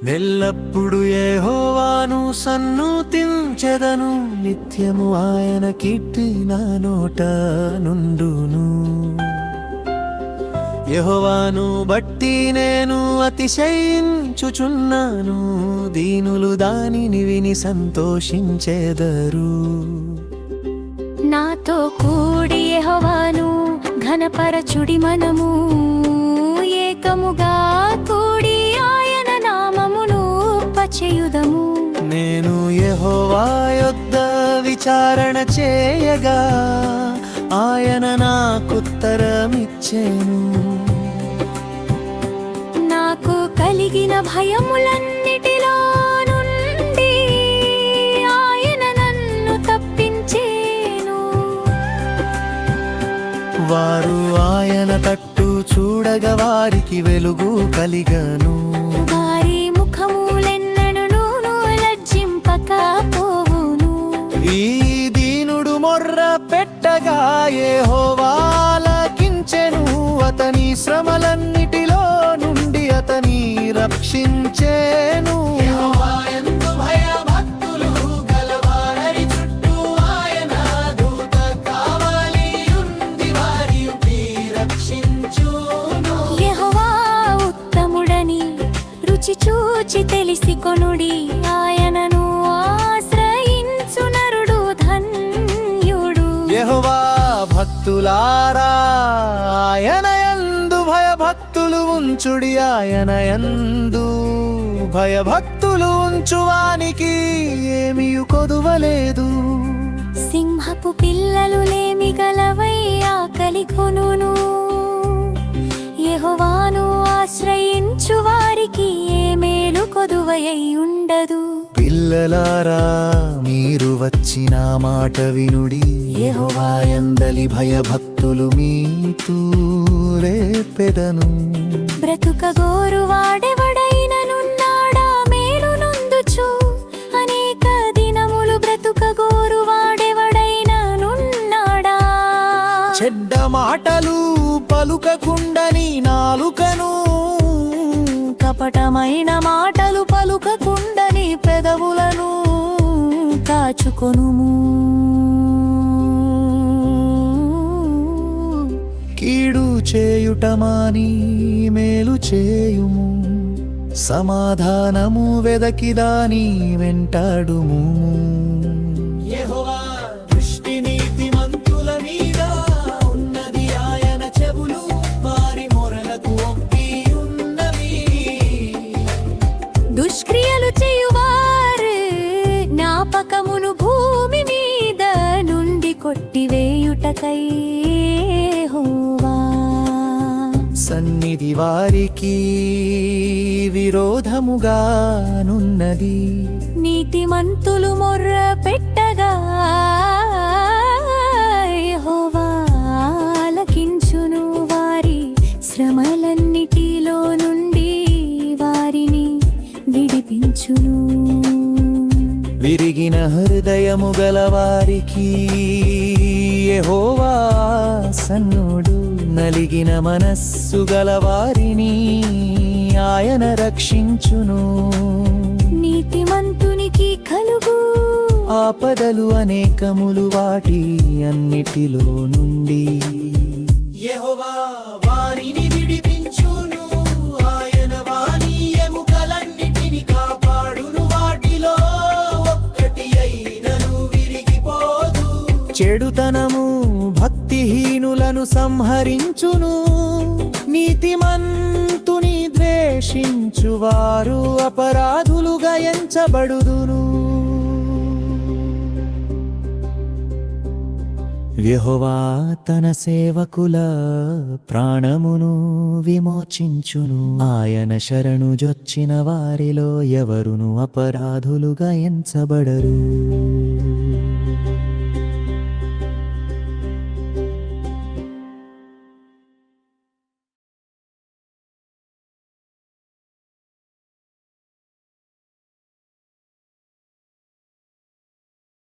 నెల్లప్పుడు యెహోవాను సన్నుతించెదను, నిత్యము ఆయన కీర్తి నా నోట నుండును. యెహోవాను బట్టి నేను అతిశయించుచున్నాను, దీనులు దానిని విని సంతోషించెదరు. నాతో కూడి యెహోవాను ఘనపరచుడి, మనము ఏకముగా కూడి ఆయన నామమును పచేయుదము. నేను యెహోవా యొద్ద విచారణ చేయగా ఆయన నాకుత్తరమిచ్చెను. నాకు కలిగిన భయములన్నిటిలో నుండి ఆయన నన్ను తప్పించేను. వారు ఆయన తట్టు చూడగా వారికి వెలుగు కలిగను. వారి ముఖములెన్నడును లజ్జింపకపోవును. ఈ దీనుడు మొర్ర పెట్టగా యెహోవా ఆలకించెను, అతని శ్రమలన్నిటిలో నుండి అతని రక్షించెను. యెహోవా ఉత్తముడని రుచి చూచి తెలిసి కొనుడి, ఆయనను ఆశ్రయించు నరుడు ధన్యుడు. యెహోవా భక్తులారా, ఆయన యందు భయభక్తులు ఉంచుడి, ఆయన యందు భయభక్తులు ఉంచువానికి ఏమీ కొదువలేదు. సింహపు పిల్లలు లేమి గలవై ఆకలి కొనును, యెహోవాను ఆశ్రయించు వారికి ఏ మేలు కొదువై ఉండదు. పిల్లలారా, మీరు వచ్చిన మాట వినుడి, యెహోవా యందలి భయభక్తులు మీతో రేపెదను. బ్రతుకగోరు వాడెవడైననున్నాడా మేలు నొందుచు, అనేక దినములు బ్రతుకగోరు వాడెవడైననున్నాడా. చెడ్డ మాటలు పలుకకుండని నాలుకను, కపటమైన మాటలు పలుకకుండని పెదవులను కాచుకొనుము. కీడు చేయుట మాని మేలు చేయుము, సమాధానము వెదకి దాని వెంటాడుము. యెహోవా దృష్టి నీతిమంతుల మీద ఉన్నది, ఆయన చెవులు వారి మొరలకు ఒప్పి ఉన్నవి. దుష్క్రియలు చేయువారు జ్ఞాపకమును భూమి మీద నుండి కొట్టివేయుటకై యెహోవా సన్నిధి వారికి విరోధముగా నున్నది. నీతిమంతులు మొర్ర పెట్టగా యెహోవా ఆలకించును, వారి శ్రమలన్నిటిలో నుండి వారిని విడిపించును. విరిగిన హృదయము గలవారికి యెహోవా సన్నుడు, నలిగిన మనస్సు గలవారిని ఆయన రక్షించును. నీతిమంతునికి కలుగు ఆపదలు అనేకములు వాటి అన్నిటిలో నుండి యెహోవా వారిని విడిపించును. ఆయన వారి ఎముకలన్నిటిని కాపాడును, వాటిలో ఒక్కటి అయినను విరిగిపోదు. చెడుతనము భక్తిహీనులను సంహరించును, నీతిమంతుని ద్వేషించువారు అపరాధులుగా ఎంచబడుదురు. యెహోవా తన సేవకుల ప్రాణమును విమోచించును, ఆయన శరణు జొచ్చిన వారిలో ఎవరును అపరాధులుగా ఎంచబడరు.